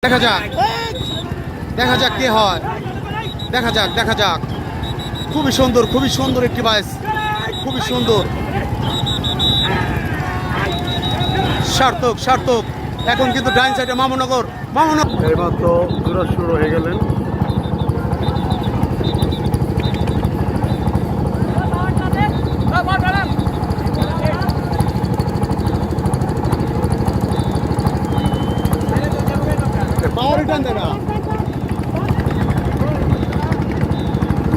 দেখা যাক দেখা যাক কে হয়, দেখা যাক দেখা যাক। খুবই সুন্দর একটি বাইস, খুবই সুন্দর। সার্থক সার্থক এখন কিন্তু ডাইন সাইডে মামুনগর এইমাত্র জোড়া শুরু হয়ে গেলেন।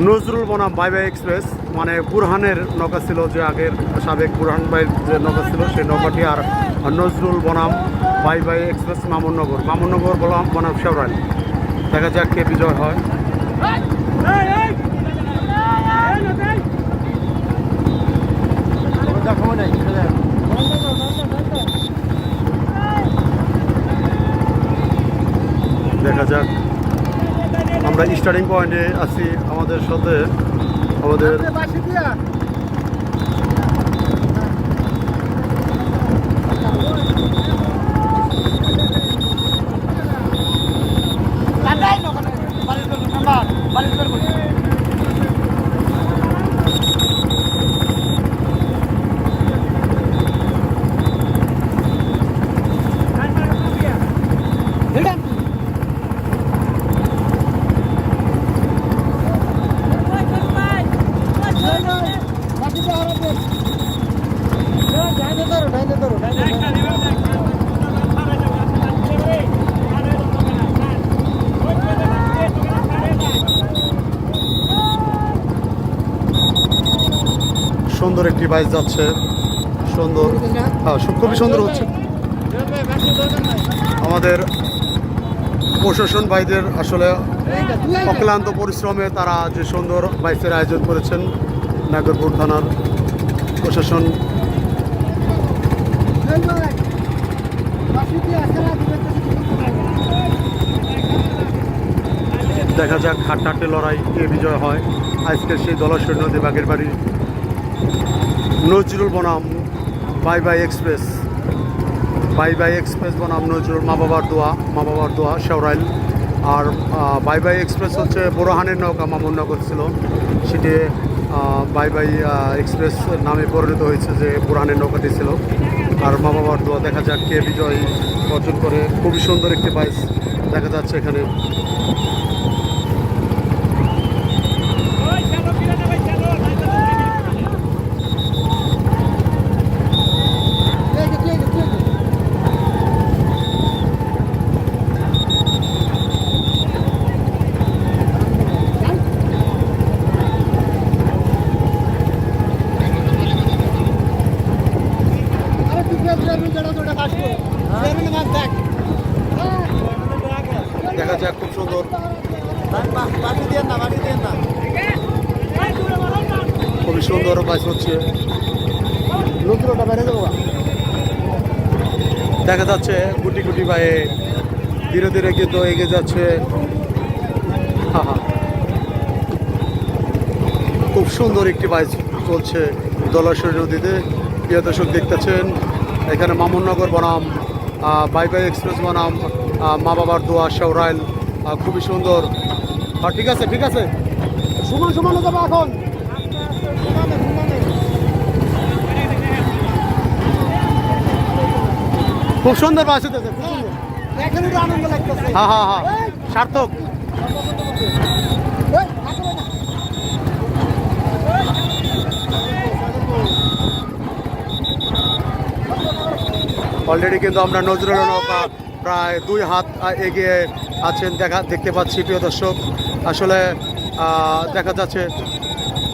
নজরুল বনাম বাই বাই এক্সপ্রেস, মানে বুরহানের নৌকা ছিল, যে আগের সাবেক বুরহান ভাইয়ের যে নৌকা ছিল সেই নৌকাটি, আর নজরুল বনাম বাই বাই এক্সপ্রেস মামুনগর বনাম শেওরাইল। দেখা যাক কে বিজয় হয়। দেখা যাক, আমরা স্টার্টিং পয়েন্টে আছি। আমাদের সাথে আমাদের সুন্দর একটি বাইস যাচ্ছে, সুন্দর, খুবই সুন্দর হচ্ছে। আমাদের প্রশাসন ভাইদের আসলে অক্লান্ত পরিশ্রমে তারা যে সুন্দর বাইসের আয়োজন করেছেন, নাগরপুর থানার প্রশাসন। দেখা যাক হাড্ডাহাড্ডি লড়াই কে বিজয় হয় আজকের সেই দলাশয় নদী বাগের বাড়ি। নজরুল বনাম বাই বাই এক্সপ্রেস বনাম নজরুল মা বাবার দোয়া শেওরাইল। আর বাই বাই এক্সপ্রেস হচ্ছে বুরহানের নৌকা, মামুনগর ছিল, সেটি বাই বাই এক্সপ্রেস নামে পরিণত হয়েছে যে বুরহানের নৌকাটি ছিল। আর মা বাবার দোয়া, দেখা যাক কে বিজয় অর্জন করে। খুবই সুন্দর একটি বাইস দেখা যাচ্ছে এখানে। দেখা যাক, খুব সুন্দর, খুবই সুন্দর বাইস হচ্ছে। দেখা যাচ্ছে গুটি গুটি বাইয়ে ধীরে ধীরে কিন্তু এগিয়ে যাচ্ছে। খুব সুন্দর একটি বাইস চলছে দলাশয় নদীতে। প্রিয় দর্শক দেখতেছেন এখানে মামুনগর বনাম বাই বাই এক্সপ্রেস বনাম মা বাবার দোয়া শেওরাইল। খুবই সুন্দর। ঠিক আছে ঠিক আছে, সমান সমান যাবে এখন। খুব সুন্দর বাস হতেছে, আনন্দ লাগতেছে। হ্যাঁ সার্থক। অলরেডি কিন্তু আমরা নজরুল নৌকা প্রায় 2 হাত এগিয়ে আছেন দেখতে পাচ্ছি। প্রিয় দর্শক, আসলে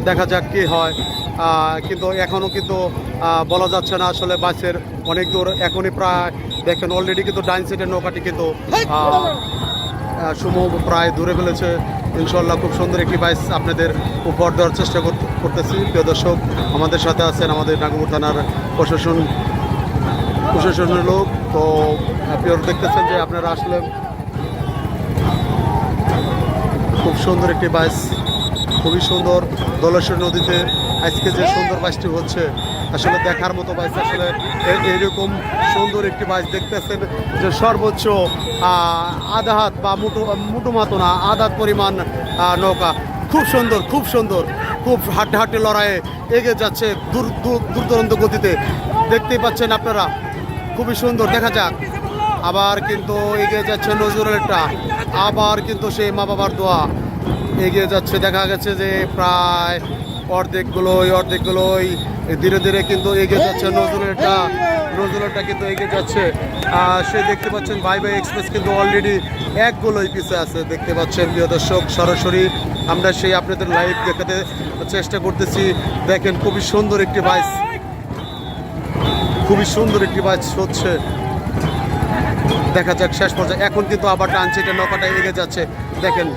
দেখা যাক কি হয়, কিন্তু এখনও কিন্তু বলা যাচ্ছে না আসলে বাসের অনেক দূর। এখনই প্রায় দেখেন অলরেডি কিন্তু ডাইন সাইডের নৌকাটি কিন্তু সমূহ প্রায় দূরে ফেলেছে। ইনশাল্লাহ খুব সুন্দর একটি বাইস আপনাদের উপহার দেওয়ার চেষ্টা করতেছি। প্রিয় দর্শক, আমাদের সাথে আছেন আমাদের নাগরপুর থানার প্রশাসনের লোক। তো প্রিয় দেখতেছেন যে আপনারা আসলে খুব সুন্দর একটি বাইস, খুবই সুন্দর দলাশয় নদীতে আজকে যে সুন্দর বাইসটি হচ্ছে। আসলে দেখার মতো বাইচ। আসলে এরকম সুন্দর একটি বাইচ দেখতেছেন যে সর্বোচ্চ আধা হাত বা মুটো মতো না, আধা হাত পরিমাণ নৌকা। খুব সুন্দর, খুব সুন্দর, খুব হাড্ডাহাড্ডি লড়াইয়ে এগিয়ে যাচ্ছে দুর্দান্ত গতিতে, দেখতেই পাচ্ছেন আপনারা। খুবই সুন্দর, দেখা যাক। আবার কিন্তু এগিয়ে যাচ্ছে নজরুলেরটা, আবার কিন্তু সেই মা বাবার দোয়া এগিয়ে যাচ্ছে। দেখা গেছে যে প্রায় অর্ধেকগুলোই ধীরে ধীরে কিন্তু এগিয়ে যাচ্ছে নজরুলেরটা কিন্তু এগিয়ে যাচ্ছে। সে দেখতে পাচ্ছেন বাই বাই এক্সপ্রেস কিন্তু অলরেডি এক গোলই পিছিয়ে আছে, দেখতে পাচ্ছেন প্রিয় দর্শক। সরাসরি আমরা সেই আপনাদের লাইভ দেখাতে চেষ্টা করতেছি। দেখেন খুবই সুন্দর একটি বাইচ, খুবই সুন্দর একটি বাইচ হচ্ছে। দেখা যাক শেষ পর্যায়ে। এখন কিন্তু আবার টানছে, এটা নৌকাটা এগিয়ে যাচ্ছে। দেখেন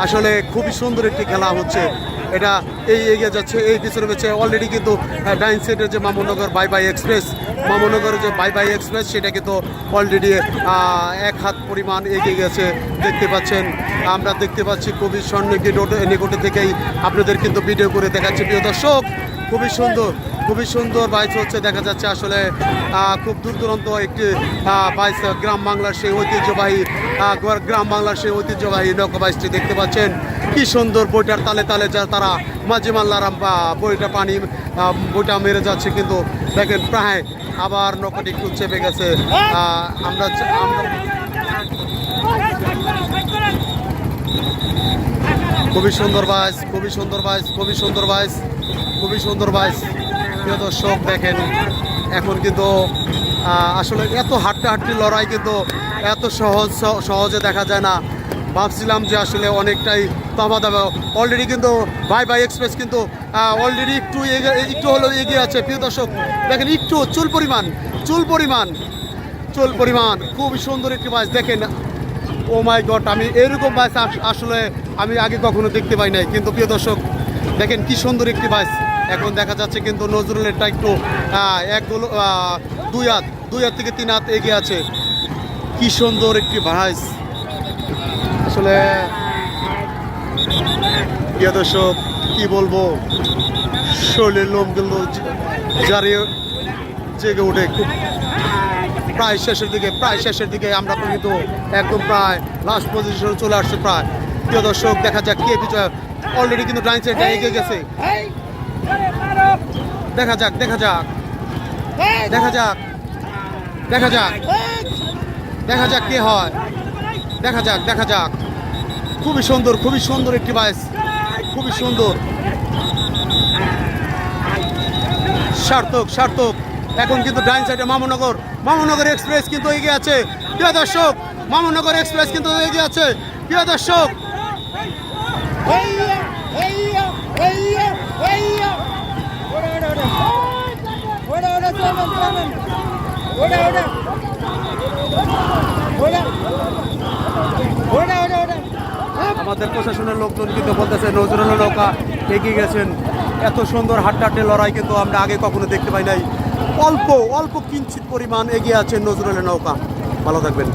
আসলে খুবই সুন্দর একটি খেলা হচ্ছে এটা। এই এগিয়ে যাচ্ছে, এই পিছনে রয়েছে অলরেডি কিন্তু ডাইন সাইডের যে মামুনগর বাই বাই এক্সপ্রেস, মামুনগরের যে বাই বাই এক্সপ্রেস সেটা কিন্তু অলরেডি এক হাত পরিমাণ এগিয়ে গেছে, দেখতে পাচ্ছেন। আমরা দেখতে পাচ্ছি খুবই নিকটে থেকেই আপনাদের কিন্তু ভিডিও করে দেখাচ্ছি প্রিয় দর্শক। খুবই সুন্দর, খুবই সুন্দর বাইচ হচ্ছে। দেখা যাচ্ছে আসলে খুব দূর দূরান্ত একটি বাইচ, গ্রাম বাংলার সেই ঐতিহ্যবাহী নৌকা বাইচটি দেখতে পাচ্ছেন। কি সুন্দর বইটার তালে তালে যা তারা মাঝি মাল্লারা বইটা মেরে যাচ্ছে, কিন্তু দেখেন প্রায় আবার নৌকাটি একটু চেপে গেছে। আমরা খুবই সুন্দর বাইচ, খুবই সুন্দর বাইচ, খুবই সুন্দর বাইচ, খুবই সুন্দর বাইচ প্রিয় দর্শক। দেখেন এখন কিন্তু আসলে এত হাড্ডাহাড্ডি লড়াই কিন্তু এত সহজে দেখা যায় না। ভাবছিলাম যে আসলে অনেকটাই দাবা অলরেডি কিন্তু বাই বাই এক্সপ্রেস কিন্তু অলরেডি একটু হলেও এগিয়ে আছে প্রিয় দর্শক। দেখেন একটু চুল পরিমাণ খুবই সুন্দর একটি বাইচ। দেখেন ও মাই গড, আমি এরকম বাইচ আসলে আমি আগে কখনো দেখতে পাই নাই, কিন্তু প্রিয় দর্শক দেখেন কি সুন্দর একটি বাইচ। এখন দেখা যাচ্ছে কিন্তু নজরুলেরটা একটু দুই হাত থেকে 3 হাত এগিয়ে আছে। কি সুন্দর একটি বাইচ আসলে প্রিয় দর্শক, কি বলবো, শরীরের লোম কিন্তু জারিয়ে জেগে ওঠে। খুব প্রায় শেষের দিকে আমরা তো কিন্তু একদম প্রায় লাস্ট পজিশনে চলে আসছে প্রায়। প্রিয় দর্শক দেখা যাক কে বিজয়। অলরেডি কিন্তু ডাইন সাইডে এগিয়ে গেছে। দেখা যাক কে হয়। দেখা যাক। খুবই সুন্দর একটি বাইচ, খুবই সুন্দর, সার্থক। এখন কিন্তু ডাইন সাইডে মামুনগর এক্সপ্রেস কিন্তু এগিয়ে আছে প্রিয় দর্শক। মামুনগর এক্সপ্রেস কিন্তু এগিয়ে আছে প্রিয় দর্শক। আমাদের প্রশাসনের লোকজন কিন্তু বলতেছে নজরুলের নৌকা এগিয়ে গেছেন। এত সুন্দর হাড্ডাহাড্ডি লড়াই কিন্তু আমরা আগে কখনো দেখতে পাই নাই। অল্প কিঞ্চিত পরিমাণ এগিয়ে আছেন নজরুলের নৌকা। ভালো থাকবেন।